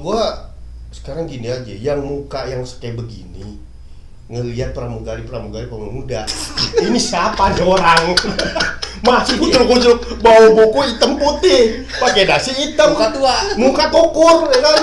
gua sekarang gini aja, yang muka yang kayak begini ngelihat pramugari pemuda, ini siapa nih orang? Masih kucul-kucul bawa buku hitam putih, pakai dasi hitam, Muka tua, muka tukur, ya kan?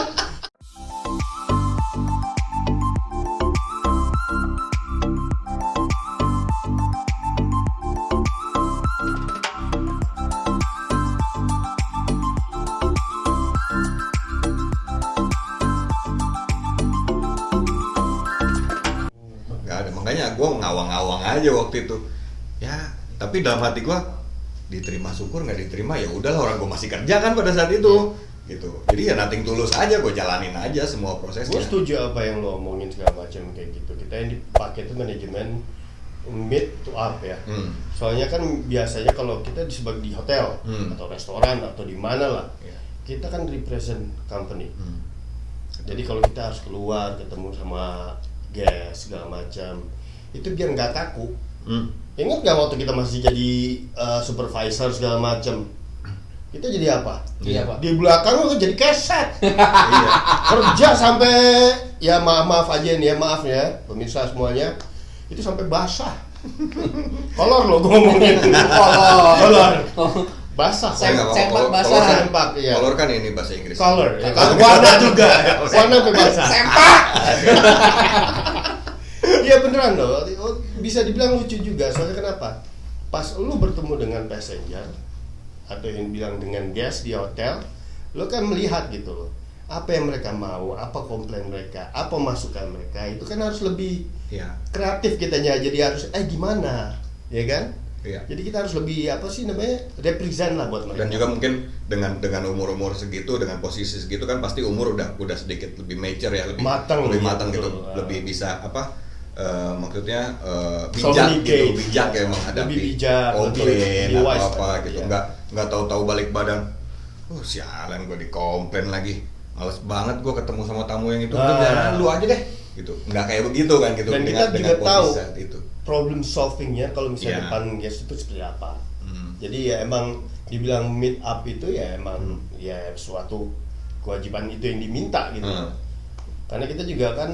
Makanya gue ngawang-ngawang aja waktu itu ya, tapi dalam hati gue diterima syukur, nggak diterima ya udahlah, orang gue masih kerja kan pada saat itu gitu. Jadi ya nothing tulus aja, gue jalanin aja semua prosesnya. Gue setuju apa yang lo omongin segala macam kayak gitu. Kita yang dipakai itu manajemen mid to up ya. Soalnya kan biasanya kalau kita sebagai di hotel atau restoran atau di mana lah, kita kan represent company. Jadi kalau kita harus keluar ketemu sama guest segala macam, itu biar nggak kaku. Ingat nggak waktu kita masih jadi supervisor segala macam, kita jadi apa? Iya, Pak. Di belakang lo jadi keset. Kerja sampai ya maaf aja nih ya, maaf ya pemirsa semuanya, itu sampai basah. Kolor lo gue ngomongin. Kolor. Basah. Sempak basah. Sempak, iya. Color kan ini bahasa Inggris. Color. Ya, warna juga. Warna sampai basah. Sempak. Iya beneran loh. Bisa dibilang lucu juga. Soalnya kenapa? Pas lu bertemu dengan passenger atau yang bilang dengan guest di hotel, lu kan melihat gitu loh, apa yang mereka mau, apa komplain mereka, apa masukan mereka. Itu kan harus lebih kreatif kitanya. Jadi harus gimana, ya kan? Iya. Jadi kita harus lebih apa sih namanya, represent lah buat mereka. Dan juga mungkin dengan umur segitu, dengan posisi segitu kan pasti umur udah sedikit lebih mature ya, lebih matang gitu, lebih bisa maksudnya bijak ya menghadapi komplain apa gitu, nggak tahu balik badan, sialan gue dikomplain lagi, males banget gue ketemu sama tamu yang itu, udah lu aja deh gitu, nggak kayak begitu kan gitu. Dan kita juga tahu itu problem solvingnya kalau misalnya depan guest itu seperti apa. Jadi ya emang dibilang meet up itu ya emang ya suatu kewajiban itu yang diminta gitu. Karena kita juga kan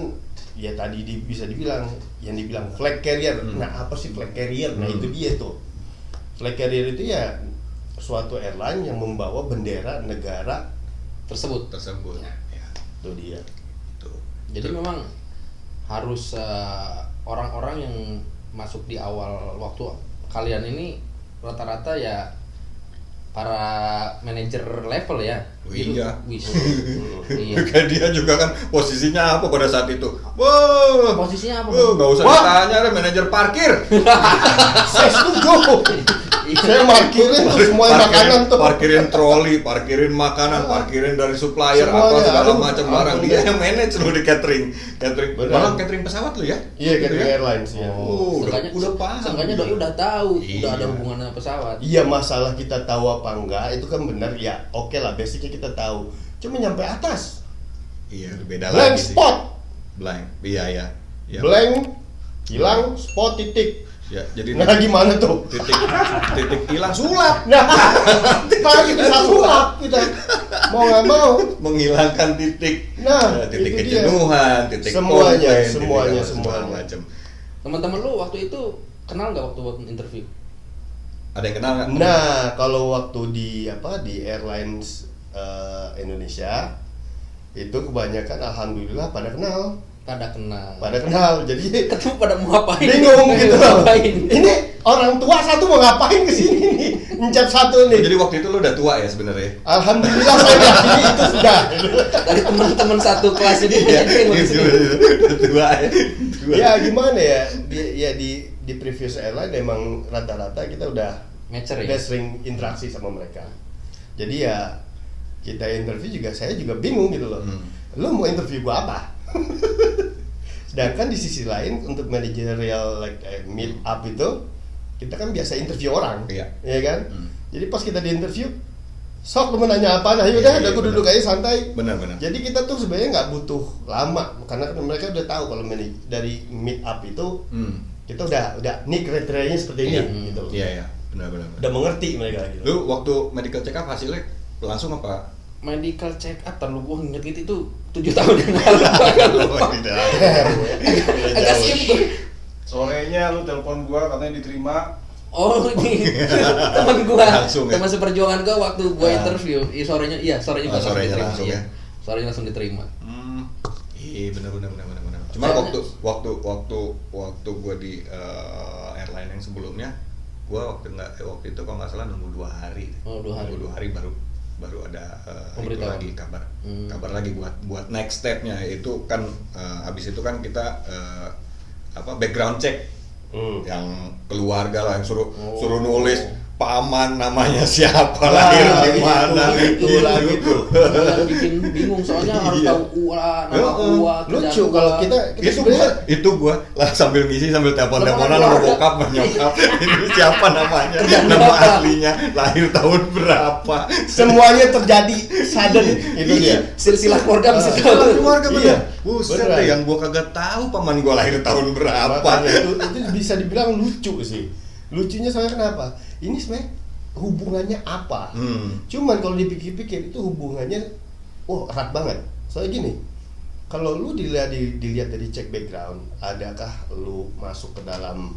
ya tadi bisa dibilang yang dibilang flag carrier. Nah apa sih flag carrier? Nah itu dia tuh. Flag carrier itu ya suatu airline yang membawa bendera negara tersebut. Ya, itu dia. Jadi memang harus orang-orang yang masuk di awal waktu kalian ini rata-rata ya para manajer level ya. Iya. Iya. Kayak dia juga kan posisinya apa pada saat itu? Wah. Posisinya apa? Nggak usah ditanya deh, manajer parkir. Saya setuju. Saya parkirin tuh semua makanan tuh. Parkirin troli, parkirin makanan, parkirin dari supplier semuanya, apa segala macam barang. Dia yang manage lu di catering. Malah catering pesawat lu ya? Iya, catering airlines ya. Udah paham. Seenggaknya doi udah tahu, Iya. udah ada hubungannya pesawat. Iya, masalah kita tahu apa enggak itu kan benar ya. Oke lah, basicnya kita tahu. Cuma nyampe atas. Iya, beda Blank lagi sih. spot. Blank. Iya. Blank hilang spot titik. Ya, jadi Nah gimana tuh? titik hilang sulap. Nah, lagi bisa sulap kita. Mau nggak mau. Menghilangkan titik. Nah, titik itu dia. kejenuhan, titik Semuanya. macam. Teman-teman lu waktu itu kenal nggak waktu interview? Ada yang kenal nggak? Nah, kalau waktu di airlines Indonesia itu kebanyakan alhamdulillah pada kenal. Jadi Ketemu pada mau ngapain? bingung gitu. Ngapain? Ini orang tua satu mau ngapain kesini nih? Encap satu nih. Jadi waktu itu lu udah tua ya sebenarnya? Alhamdulillah saya sini itu sudah. Dari teman-teman satu kelas ini Tua ya. Ya gimana ya? Di previous airline emang rata-rata kita udah sering interaksi sama mereka. Jadi ya kita interview juga, saya juga bingung gitu loh. Lu mau interview gua apa? Sedangkan di sisi lain untuk managerial meet up itu kita kan biasa interview orang, ya kan? Jadi pas kita di interview, sok lu mau nanya apa? Nah yaudah, aku duduk aja santai. Benar. Jadi kita tuh sebenarnya nggak butuh lama karena mereka udah tahu kalau dari meet up itu kita udah nih kriterianya seperti ini, gitu. Iya, benar. Udah mengerti mereka gitu. Lu waktu medical check up hasilnya langsung apa? medical check up, terlalu gue inget itu 7 tahun yang lalu. Agak simpel. Sorenya lu telepon gua katanya diterima. Oh ini teman gua, langsung, teman seperjuangan gua waktu gua interview, sorenya langsung ya. Sorenya langsung diterima. Iya benar. Cuma waktu gua di airline yang sebelumnya, gua waktu itu kalau nggak salah nunggu 2 hari. Nunggu 2 hari baru ada itu lagi kabar lagi buat next stepnya. Itu kan abis itu kan kita background check yang keluarga lah yang suruh nulis paman namanya siapa, lahir di mana, itu lagi tuh yang bikin bingung soalnya harus tahu nama lucu kalau kita itu gua lah sambil ngisi sambil teleponan sama bokap nyokap ini siapa namanya, nama aslinya, lahir tahun berapa, semuanya terjadi sudden itu dia silsilah keluarga bener. Buset deh, yang gua kagak tahu paman gua lahir tahun berapa. Itu bisa dibilang lucu sih. Lucunya soalnya kenapa? Ini sebenarnya hubungannya apa? Cuman kalau dipikir-pikir itu hubungannya erat banget. Soalnya gini, kalau lu dilihat dari cek background, adakah lu masuk ke dalam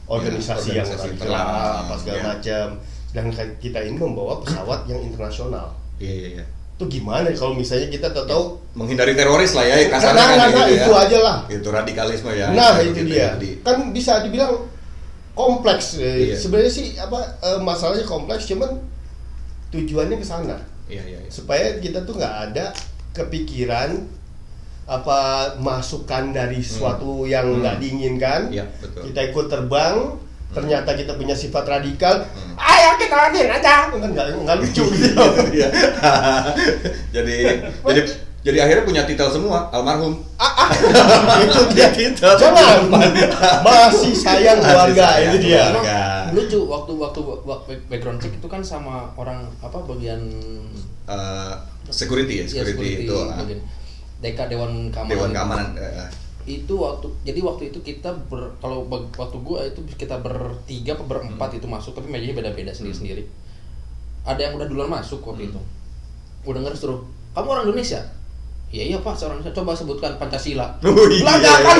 organisasi yang radikal apa segala macam, dan kita ini membawa pesawat yang internasional. Iya. Itu gimana kalau misalnya kita tahu menghindari teroris lah ya, kasarnya kan itu aja lah. Itu radikalisme ya. Nah, itu dia. Kan bisa dibilang kompleks. Sebenarnya sih masalahnya kompleks, cuman tujuannya ke sana. Iya. Supaya kita tuh nggak ada kepikiran masukan dari sesuatu yang nggak diinginkan. Iya, betul. Kita ikut terbang, ternyata kita punya sifat radikal. Ayo kita latihan aja. Kan nggak lucu gitu. Jadi akhirnya punya titel semua, almarhum. Itu dia titel. Jangan. Masih sayang keluarga itu dia. Lucu waktu background check itu kan sama orang bagian security itu. Dewan Keamanan. Itu waktu itu kita waktu gua itu kita bertiga atau berempat itu masuk, tapi mejanya beda-beda sendiri-sendiri. Ada yang udah duluan masuk waktu itu. Udah denger suruh, "Kamu orang Indonesia?" Iya Pak, seorang Indonesia. Coba sebutkan Pancasila. Gelagapan.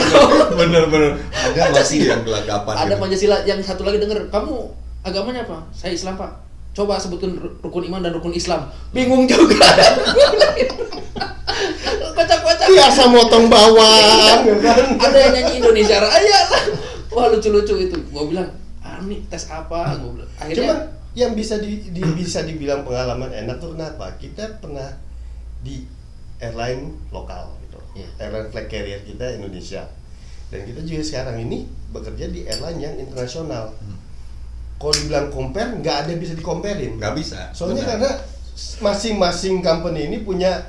Bener. Ada masih yang gelagapan. Ada gitu. Pancasila. Yang satu lagi denger, "Kamu agamanya apa?" "Saya Islam Pak." "Coba sebutkan rukun iman dan rukun Islam." Bingung juga. Kocak-kocak. Biasa motong bawang. Ada yang nyanyi Indonesia Raya lah. Wah lucu-lucu itu. Gua bilang, ini tes apa? Gua bilang. Akhirnya cuman yang bisa dibilang pengalaman enak tuh kenapa? Kita pernah di airline lokal gitu. Airline flag carrier kita Indonesia. Dan kita juga sekarang ini bekerja di airline yang internasional. Kalau dibilang compare, nggak ada bisa di-comparein. Nggak bisa. Soalnya karena masing-masing company ini punya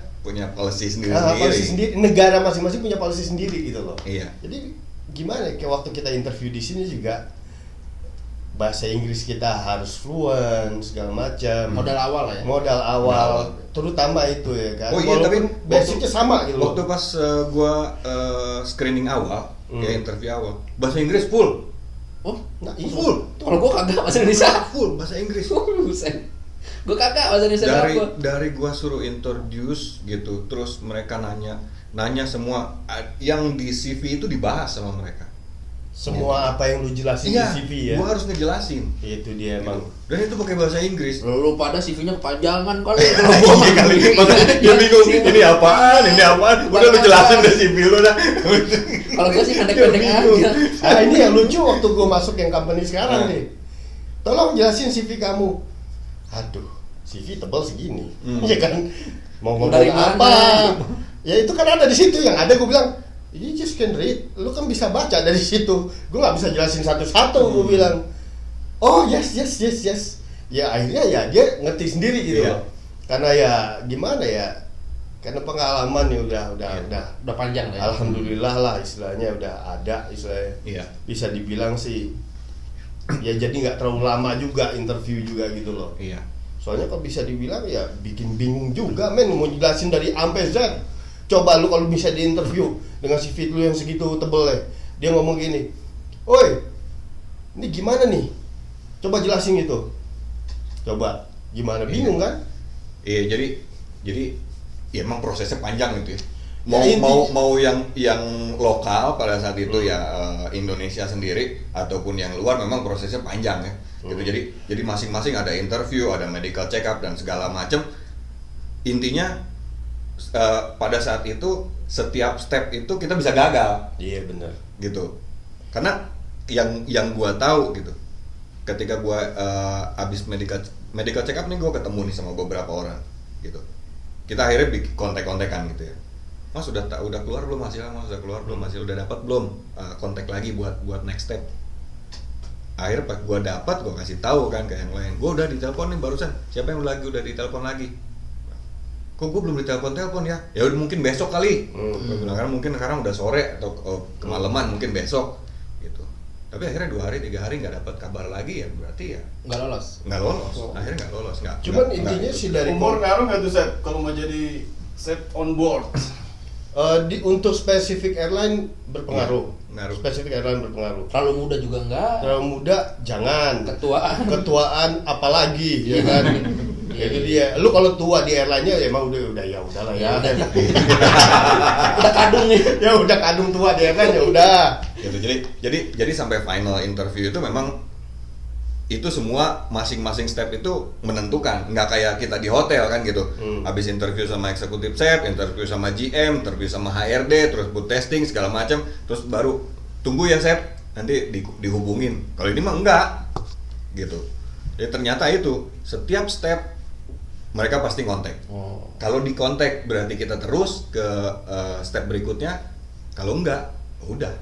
policy sendiri. Negara masing-masing punya policy sendiri gitu loh. Iya. Jadi gimana kayak waktu kita interview di sini juga bahasa Inggris kita harus fluent segala macam. Modal awal. Terutama itu ya kan. Oh iya, tapi basicnya sama gitu. Waktu pas gua screening awal, interview awal, bahasa Inggris full. Oh, nah iya. Full. Kalau gua kagak bahasa Indonesia. Full bahasa Inggris. Buset. Gua kagak bahasa Indonesia. Dari gua suruh introduce gitu, terus mereka nanya semua yang di CV itu dibahas sama mereka. Semua apa yang lu jelasin di CV ya. Gua harus ngejelasin. Itu dia emang. Dan itu pakai bahasa Inggris. Lu pada CV-nya kepanjangan kali. Iya kali. Dia bingung. Ini apaan? Udah lu jelasin deh CV lu dah. Kalau gua sih pendek-pendek aja. Ini yang lucu waktu gua masuk yang company sekarang nih. Tolong jelasin CV kamu. Aduh, CV tebal segini. Ya kan. Mau ngomong apa? Ya itu kan ada di situ, yang ada gua bilang you just can read, lu kan bisa baca dari situ. Gue nggak bisa jelasin satu-satu. Gue bilang, oh yes. Ya akhirnya ya dia ngerti sendiri gitu. Karena ya gimana ya, karena pengalaman ya udah panjang ya. Alhamdulillah lah istilahnya udah ada istilahnya. Bisa dibilang sih, ya jadi nggak terlalu lama juga interview juga gitu loh. Soalnya kalau bisa dibilang ya bikin bingung juga men, mau jelasin dari A sampai Z. Coba lu kalau bisa di interview dengan CV lu yang segitu tebel ya, dia ngomong gini, "Oi, ini gimana nih? Coba jelasin gitu." Coba gimana, bingung kan? Iya, jadi Jadi ya emang prosesnya panjang gitu ya. Ya, Mau yang lokal pada saat itu ya Indonesia sendiri ataupun yang luar memang prosesnya panjang ya. Gitu. Jadi masing-masing ada interview, ada medical check up dan segala macam. Intinya pada saat itu setiap step itu kita bisa gagal. Iya benar. Gitu. Karena yang gua tahu gitu. Ketika gua habis medical check up nih, gua ketemu nih sama beberapa orang gitu. Kita akhirnya bikin kontak-kontakan gitu ya. Mas udah keluar belum hasilnya? Mas udah keluar belum hasil? Udah dapat belum? Kontak lagi buat next step. Akhirnya pas gua dapat, gua kasih tahu kan ke yang lain. Gua udah ditelepon nih barusan. Siapa yang lagi udah ditelepon lagi? Kok gua belum ditelepon ya? Ya udah mungkin besok kali. Gua bilang karena mungkin sekarang udah sore atau kemalaman, mungkin besok gitu. Tapi akhirnya 2 hari 3 hari nggak dapat kabar lagi, ya berarti ya nggak lolos. Akhirnya nggak lolos. Cuman intinya sih dari umur ngaruh nggak tuh Seth kalau mau jadi set on board? Untuk spesifik airline berpengaruh. Ngaruh. Spesifik airline berpengaruh. Terlalu muda juga enggak. Terlalu muda jangan. Ketuaan apalagi ya kan. Itu dia. Lu kalau tua di airline-nya ya emang udah ya udahlah ya. Udah kadung nih. Ya udah kadung tua di airline ya udah. Gitu. Jadi sampai final interview itu memang itu semua masing-masing step itu menentukan, nggak kayak kita di hotel kan gitu. Habis interview sama eksekutif chef, interview sama GM, interview sama HRD, terus food testing segala macam, terus baru tunggu ya chef, nanti dihubungin. Kalau ini mah enggak gitu. Jadi ternyata itu setiap step mereka pasti kontak. Kalau di kontak berarti kita terus ke step berikutnya. Kalau enggak, udah.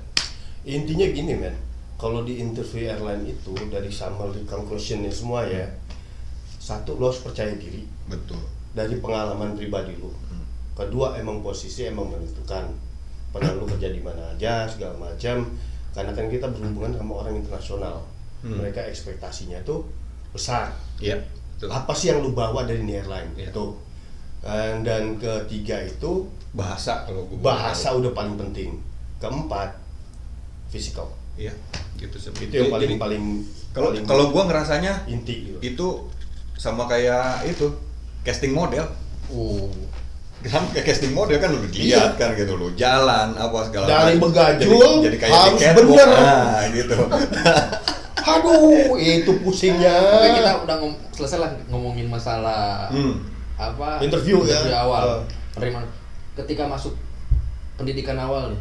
Intinya gini men, kalau di interview airline itu dari summary conclusionnya semua ya, satu lo harus percaya diri. Betul. Dari pengalaman pribadi lo. Kedua emang posisi emang menentukan. Pernah lo kerja di mana aja segala macam. Karena kan kita berhubungan sama orang internasional. Mereka ekspektasinya tuh besar. Iya. Betul. Apa sih yang lo bawa dari airline itu? Dan ketiga itu bahasa. Kalau bahasa udah paling penting. Keempat, physical. Iya, gitu sih. Itu yang paling kalau gua ngerasanya inti gitu. Itu sama kayak itu casting model. Kan kayak casting model kan lu dilihat kan gitu, lu jalan apa segala macam. Dari begajul jadi kayak harus tiket bener. Gitu. Aduh, itu pusingnya. Oke, kita udah selesai lah ngomongin masalah apa interview awal. Dari mana? Ketika masuk pendidikan awal nih.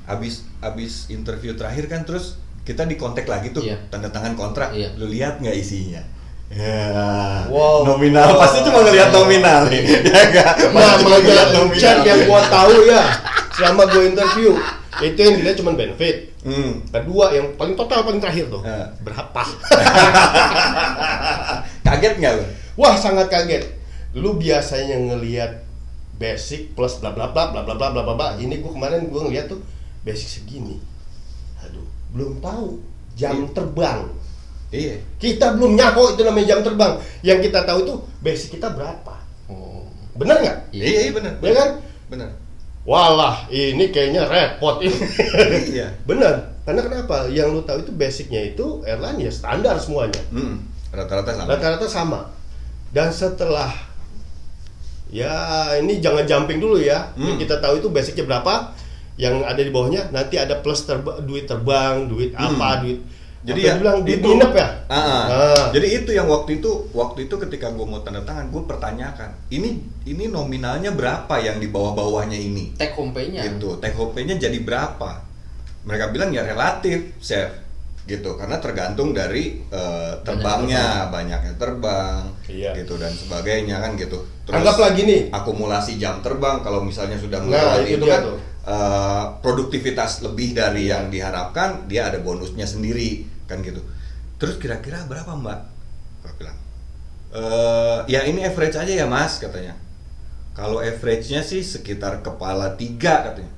Habis interview terakhir kan terus kita dikontak lagi tuh, tanda tangan kontrak. Lu lihat nggak isinya? Ya, nominal pasti cuma ngelihat nominal nih. Ya enggak? Namanya chat yang gua tahu ya selama gua interview itu yang dilihat cuma benefit. Kedua yang paling total paling terakhir tuh berapa? Kaget nggak lu? Wah sangat kaget. Lu biasanya ngelihat basic plus bla bla bla bla bla bla bla bla. Ini gua kemarin ngeliat tuh basic segini. Aduh, belum tahu jam terbang. Iya. Kita belum nyako itu namanya jam terbang. Yang kita tahu itu basic kita berapa. Bener nggak? Iya bener. Ya kan? Bener. Walah, ini kayaknya repot ini. Iya. Bener. Karena kenapa? Yang lu tahu itu basicnya itu airline ya standar semuanya. Rata-rata sama. Rata-rata sama. Dan setelah ya ini jangan jumping dulu ya. Yang kita tahu itu basicnya berapa, yang ada di bawahnya nanti ada plus duit terbang, duit apa, duit. Jadi ya bilang duit nginep ya. Jadi itu yang waktu itu ketika gue mau tanda tangan, gue pertanyakan, ini nominalnya berapa yang di bawah-bawahnya ini? Take home pay-nya. Gitu, take home pay-nya jadi berapa? Mereka bilang ya relatif, chef. Gitu, karena tergantung dari terbangnya, banyaknya terbang, gitu dan sebagainya kan gitu. Terus anggaplah gini, akumulasi jam terbang kalau misalnya sudah melewati itu kan produktivitas lebih dari yang diharapkan, dia ada bonusnya sendiri kan gitu. Terus kira-kira berapa Mbak? Aku bilang, ya ini average aja ya Mas katanya. Kalau average-nya sih sekitar kepala 3 katanya.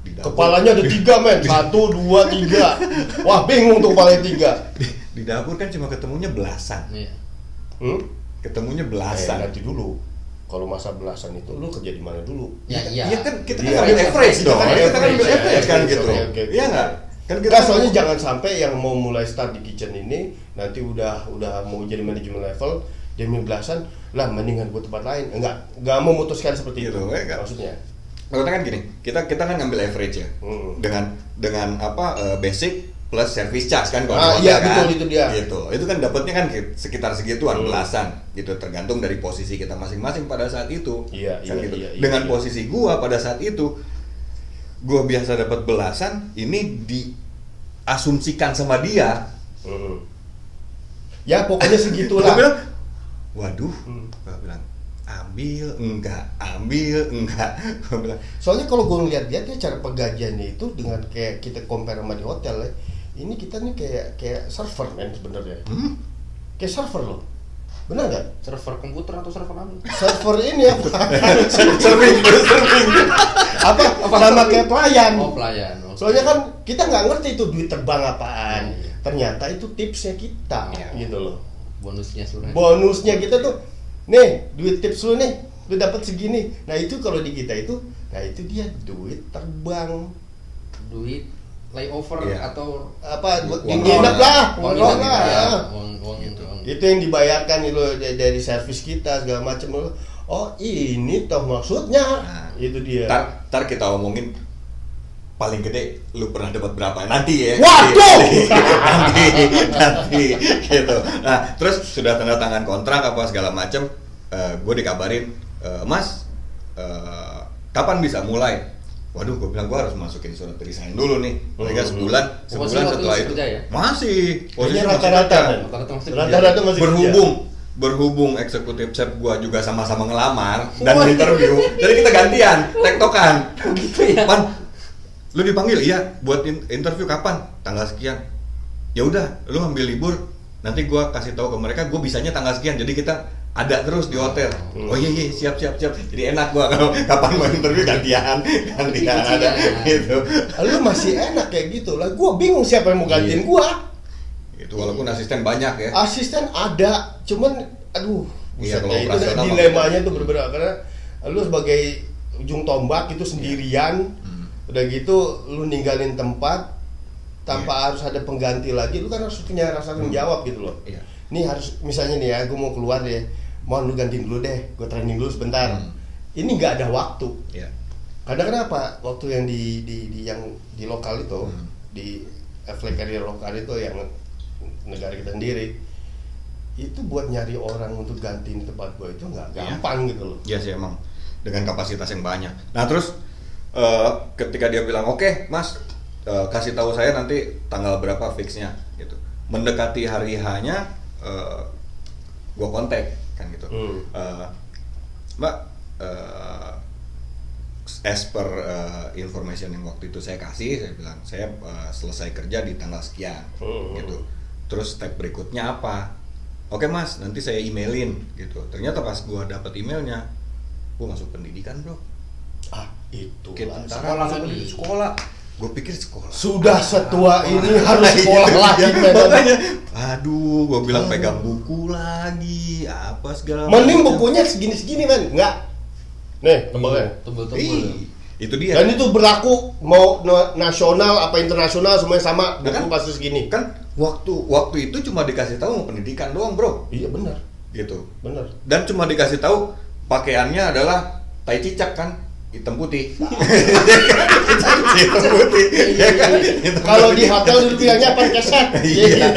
Kepalanya ada 3 men, 1, 2, 3. Wah bingung tuh kepalanya 3. Di dapur kan cuma ketemunya belasan. Ketemunya belasan. Nanti dulu. Kalau masa belasan itu lu kerja di mana dulu? Iya kan kita kan ambil average dong. Kita kan ambil average kan gitu. Iya enggak? Kan kita soalnya jangan sampai yang mau mulai start di kitchen ini nanti udah mau jadi manajemen level demi belasan lah mendingan gue tempat lain. Enggak memutuskan seperti itu maksudnya. Kalau kan gini, kita kan ngambil average ya, dengan basic plus service charge kan kalau iya kan, betul itu dia. Gitu. Itu kan dapatnya kan sekitar segituan belasan gitu tergantung dari posisi kita masing-masing pada saat itu. Iya, kan iya, gitu. Iya, dengan iya. posisi gua pada saat itu gua biasa dapat belasan, ini diasumsikan sama dia. Ya pokoknya segitulah. Gua bilang, waduh, gua bilang ambil enggak. Gua bilang, soalnya kalau gue ngeliat dia cara penggajiannya itu dengan kayak kita compare sama di hotel ya, ini kita nih kayak server men sebenarnya. Kayak server loh, benar nggak? Server komputer atau server apa? Server ini ya, serving apa sama kayak pelayan. Oh pelayan. Okay. Soalnya kan kita nggak ngerti itu duit terbang apaan. Ternyata itu tipsnya kita, gitu loh. Bonusnya sebenarnya. Bonusnya kita tuh, nih duit tips lu nih, lu dapat segini. Nah itu kalau di kita itu, nah itu dia duit terbang, duit layover atau apa yang nginep lah, uang itu. Itu yang dibayarkan itu dari servis kita segala macam. Oh ini toh maksudnya, itu dia. Tar kita omongin paling gede lu pernah dapat berapa nanti ya. Waduh. nanti gitu. Nah terus sudah tanda tangan kontrak apa segala macam, gue dikabarin, Mas, kapan bisa mulai? Waduh, gue bilang gue harus masukin surat resign dulu nih. Mereka sebulan setelah itu ya? Masih. Posisinya rata-rata masih berhubung eksekutif chef gua juga sama-sama ngelamar dan interview, jadi kita gantian, tektokan. Gitu ya. Pan, lu dipanggil, iya, buat interview kapan? Tanggal sekian. Ya udah, lu ambil libur, nanti gua kasih tahu ke mereka, gua bisanya tanggal sekian, jadi kita ada terus di hotel. Oh iya siap. Jadi enak gua kalau kapan mau interview gantian ada gitu. Lu masih enak kayak gitu lah. Gua bingung siapa yang mau gantiin gua. Itu walaupun asisten banyak ya. Asisten ada, cuman aduh, kalau itu dilemanya tuh berbeda karena lu sebagai ujung tombak itu sendirian. Udah gitu lu ninggalin tempat tanpa harus ada pengganti lagi, lu kan harus punya rasa tanggung jawab gitu loh. Nih harus misalnya nih ya, gue mau keluar deh, mohon lu gantiin dulu deh, gue training dulu sebentar. Ini nggak ada waktu. Karena kenapa? Waktu yang di lokal itu, di flag carrier lokal itu yang negara kita sendiri, itu buat nyari orang untuk gantiin tempat gue itu nggak gampang gitu loh. Iya sih emang dengan kapasitas yang banyak. Nah terus ketika dia bilang oke, Mas, kasih tahu saya nanti tanggal berapa fixnya gitu. Mendekati hari H-nya gue kontak kan gitu. Mbak, as per information yang waktu itu saya kasih, saya bilang saya selesai kerja di tanggal sekian gitu. Terus step berikutnya apa? Oke Mas, nanti saya emailin gitu. Ternyata pas gue dapet emailnya, gue masuk pendidikan bro. Itu sekolah. Gue pikir sekolah. Sudah setua ini harus sekolah lagi. Makanya, aduh, gue bilang pegang buku lagi, apa segala macam. Mending bukunya segini-segini men, enggak? Nih, tebel. Itu dia. Dan itu berlaku mau nasional apa internasional semuanya sama, buku pasti segini. Kan waktu itu cuma dikasih tahu mau pendidikan doang bro. Iya benar. Gitu. Benar. Dan cuma dikasih tahu pakaiannya adalah tai cicak kan, hitam putih. Hitam putih. Kalau di hotel dulu bilangnya pakai keset. Iya.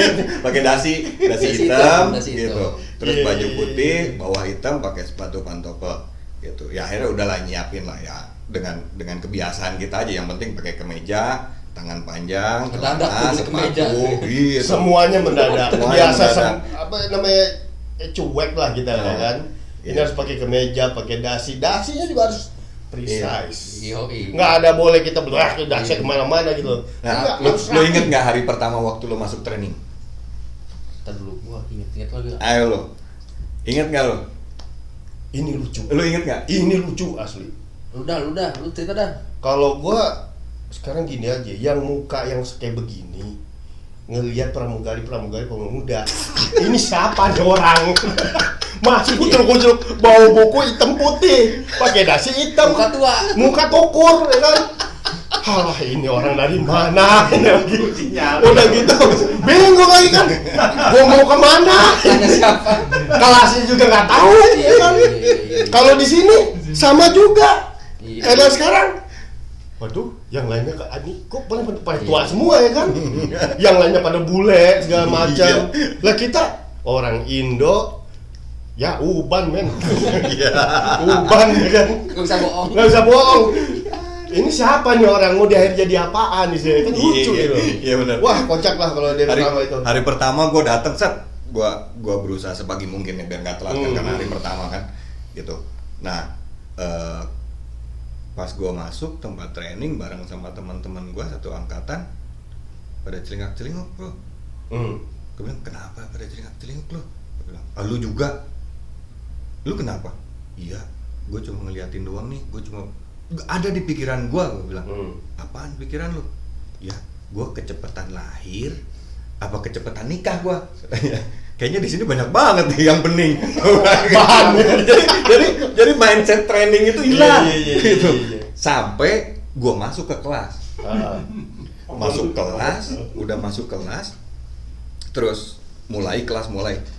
Pakai dasi hitam gitu. Terus baju putih, bawah hitam, pakai sepatu pantofel gitu. Ya akhirnya udahlah nyiapin lah ya dengan kebiasaan kita aja, yang penting pakai kemeja, tangan panjang, celana, sepatu, gitu. Semuanya mendadak. Biasa apa namanya cuek lah kita kan. Ini harus pakai kemeja, pakai dasinya juga harus precise. Nggak ada boleh kita dasi kemana-mana gitu. Nah, lo inget nggak hari pertama waktu lo masuk training? Ntar dulu, gua inget lagi. Ayo lo, inget nggak lo? Ini lucu. Lo inget nggak? Ini lucu asli. Lu cerita dah. Kalau gua sekarang gini aja, yang muka yang kayak begini ngelihat pramugari pemuda, ini siapa nih orang? Masih kucul bawa buku hitam putih, pakai dasi hitam, muka tua, muka tukur, ya kan? Halah ini orang dari mana? Udah gitu, bingung lagi kan. Gua mau kemana? Tanya siapa? Kelasnya juga nggak tahu, ya kan? Kalau di sini sama juga. Karena sekarang, waduh, yang lainnya kok pada tua semua ya kan? Yang lainnya pada bule segala macam. Lah kita orang Indo. Ya uban men. Uban kan. Gak bisa bohong. Ini siapa nih orang mau di akhir jadi apaan nih sih? Kan lucu gitu. Iya benar. Wah, kocak lah kalau dia pertama itu. Hari pertama gue dateng set, gue berusaha sepagi mungkin ya biar nggak telat kan karena hari pertama kan, gitu. Nah, pas gue masuk tempat training bareng sama teman-teman gue satu angkatan, pada celingak-celinguk bro. Gue bilang kenapa pada celingak-celinguk lo? Gue bilang, lu juga? Lu kenapa? Iya, gue cuma ngeliatin doang nih, gue cuma ada di pikiran gue bilang, apaan pikiran lu? Ya, gue kecepatan lahir, apa kecepatan nikah gue? Kayaknya di sini banyak banget nih yang bening. jadi mindset training itu hilang, gitu. Sampai gue masuk ke kelas, udah masuk kelas, terus mulai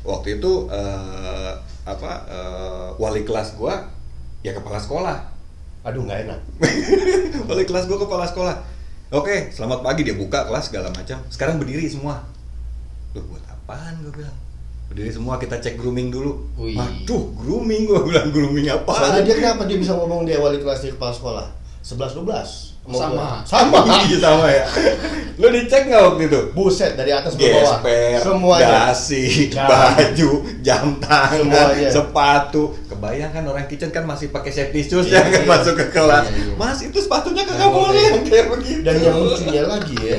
waktu itu wali kelas gue ya kepala sekolah. Aduh nggak enak. Wali kelas gue kepala sekolah. Oke, selamat pagi, dia buka kelas segala macam. Sekarang berdiri semua. Loh buat apaan gue bilang? Berdiri semua, kita cek grooming dulu. Aduh, grooming, gue bilang grooming apaan? Soalnya dia kenapa dia bisa ngomong dia wali kelas di kepala sekolah? 11-12 sama iya sama ya. Lu dicek nggak waktu itu? Buset, dari atas ke bawah semuanya, dasi, baju, jam tangan, semuanya. Sepatu. Kebayang kan orang kitchen kan masih pakai safety shoes ya kan masuk ke kelas. Mas itu sepatunya kagak boleh kayak begitu. Dan yang lucunya lagi ya,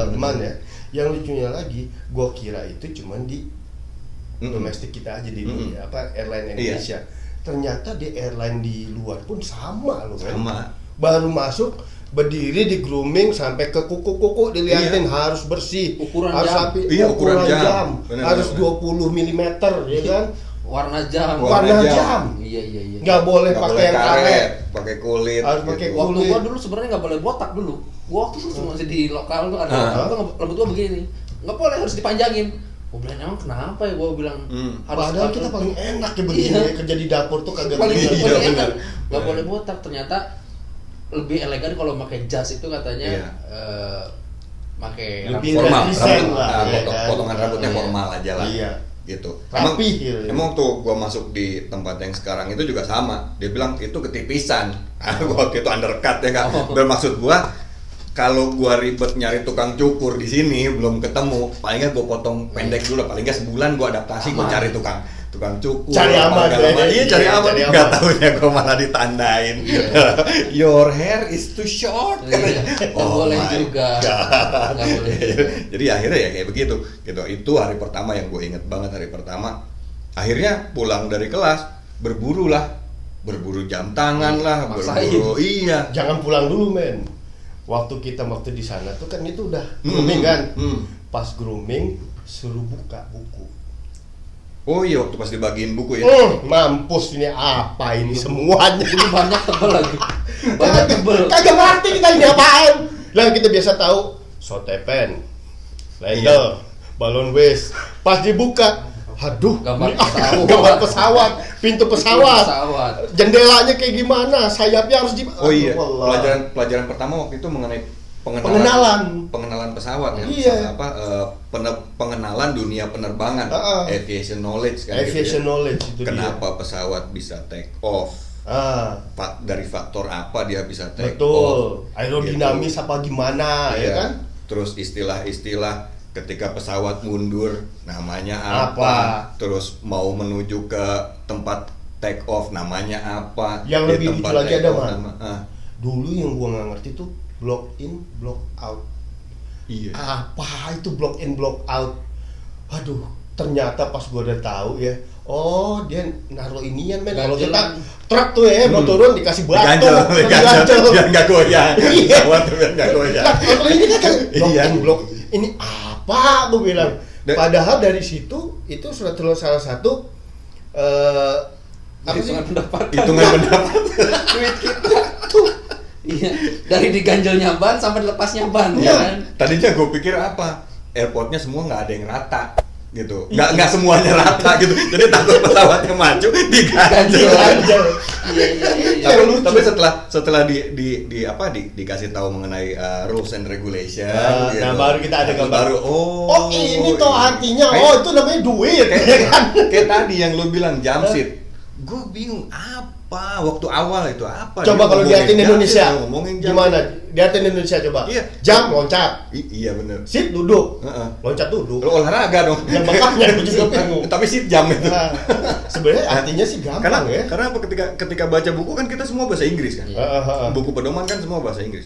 teman ya, yang lucunya lagi, gua kira itu cuman di domestik kita aja di airline Indonesia. Ternyata di airline di luar pun sama loh kan. Sama. Baru masuk berdiri di grooming sampai ke kuku-kuku dilihatin harus bersih, ukuran harus jam, ukuran jam. Harus 20 mm ya kan, warna jam, iya. Nggak boleh pakai yang karet, pakai kulit. Harus pakai kulit. Waktu gua dulu sebenarnya nggak boleh botak dulu. Gua waktu itu masih di lokal tuh ada, rambut gua begini, nggak boleh, harus dipanjangin. Gua bilang emang kenapa ya, gua bilang harus. Padahal kita paling enak ya begini kerja di dapur tuh kagak paling enak, nggak boleh botak. Ternyata lebih elegan kalau pakai jas itu katanya, pakai formal, potongan rambutnya formal aja lah, gitu. Emang tuh gua masuk di tempat yang sekarang itu juga sama. Dia bilang itu ketipisan. Waktu itu undercut ya kan. Bermaksud gua kalau gua ribet nyari tukang cukur di sini belum ketemu, paling nggak gua potong pendek dulu. Paling nggak sebulan gua adaptasi, gua cari tukang cukur. Cari aman. Iya, cari aman. Nggak taunya gua malah ditandain. Your hair is too short. Boleh juga. Nggak boleh. Jadi akhirnya ya kayak begitu. Gitu. Itu hari pertama yang gue inget banget, hari pertama. Akhirnya pulang dari kelas berburu jam tangan lah, berburu. Iya. Jangan pulang dulu men. Waktu di sana tuh kan itu udah grooming kan. Pas grooming suruh buka buku. Oh iya, waktu pas dibagiin buku ya. Mampus ini apa ini semuanya. Ini banyak tebel lagi. Banyak tebel. Kagak ngerti kita ini apaan. Lah kita biasa tahu sotepen, ladle, balon waste. Pas dibuka, aduh, gambar pesawat, pintu pesawat, jendelanya kayak gimana, sayapnya harus di. Oh iya, pelajaran pertama waktu itu mengenai pengenalan pesawat ya. Iya. Pengenalan dunia penerbangan, aviation knowledge kan. Aviation knowledge itu. Kenapa pesawat bisa take off? Dari faktor apa dia bisa take off? Betul. Aerodinamis gitu. Apa gimana ya kan? Terus istilah-istilah ketika pesawat mundur namanya apa? Terus mau menuju ke tempat take off namanya apa? Yang lebih lucu lagi ada dulu yang gua nggak ngerti tuh block in, block out. Iya. Apa itu block in, block out? Aduh, ternyata pas gua udah tahu ya. Oh, dia naruh inian men. Kalau kita truk tuh ya, mau turun dikasih batu, diganjel biar nggak goyang. Pesawat biar nggak goyang. Nah, kalau ini kan block in, block. Ini apa? Gua bilang. Padahal dari situ itu salah satu hitungan pendapat. Duit kita. Tuh. Iya. Dari diganjelnya ban sampai lepasnya ban ya kan. Tadinya gue pikir apa? Airportnya semua nggak ada yang rata gitu. Nggak semuanya rata gitu. Jadi takut pesawatnya maju diganjel. Iya. Tapi setelah dikasih tahu mengenai rules and regulation gitu. Nah, baru kita ada gambar. Baru ini toh artinya itu namanya duit. Kayak tadi yang lu bilang jump seat. Gue bingung apa waktu awal itu apa? Coba kalau diartin Indonesia, ngomongin gimana? Diartin Indonesia coba. Iya. Jump loncat. Iya benar. Sit duduk. Loncat duduk. Lo olahraga dong. Yang makanya gue juga bingung. Tapi sit jump itu. Sebenarnya artinya sih gampang ya. Karena apa ketika baca buku kan kita semua bahasa Inggris kan. Buku pedoman kan semua bahasa Inggris.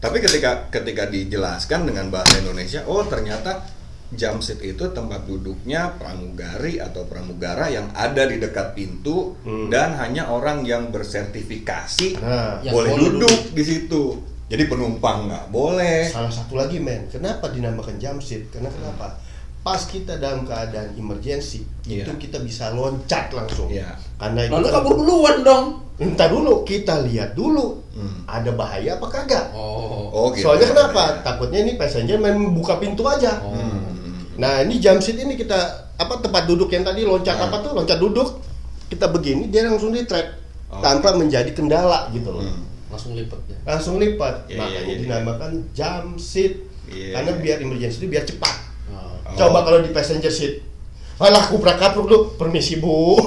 Tapi ketika dijelaskan dengan bahasa Indonesia, ternyata jump seat itu tempat duduknya pramugari atau pramugara yang ada di dekat pintu dan hanya orang yang bersertifikasi boleh duduk di situ. Jadi penumpang nggak boleh. Salah satu lagi kenapa dinamakan jump seat? Karena kenapa? Pas kita dalam keadaan emergency itu kita bisa loncat langsung. Karena itu lalu kabur duluan dong. Entar dulu, kita lihat dulu ada bahaya apa kagak. Gitu. Soalnya kenapa? Takutnya ini passenger main buka pintu aja. Nah ini jump seat ini kita tempat duduk yang tadi loncat loncat duduk kita begini dia langsung di track tanpa menjadi kendala gitu loh. Langsung lipat. Makanya dinamakan jump seat karena biar emergency itu biar cepat. Coba kalau di passenger seat, alah kuprak-kapruk lu, permisi bu,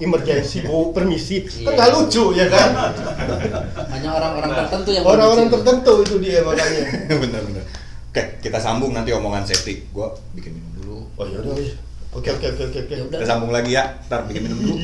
emergency bu, permisi, kan nggak lucu ya kan? Hanya orang-orang tertentu yang tertentu itu dia makanya. Benar. Oke, kita sambung nanti omongan safety. Gua bikin minum dulu. Oh iya. Oke. Kita sambung lagi ya. Ntar bikin minum dulu.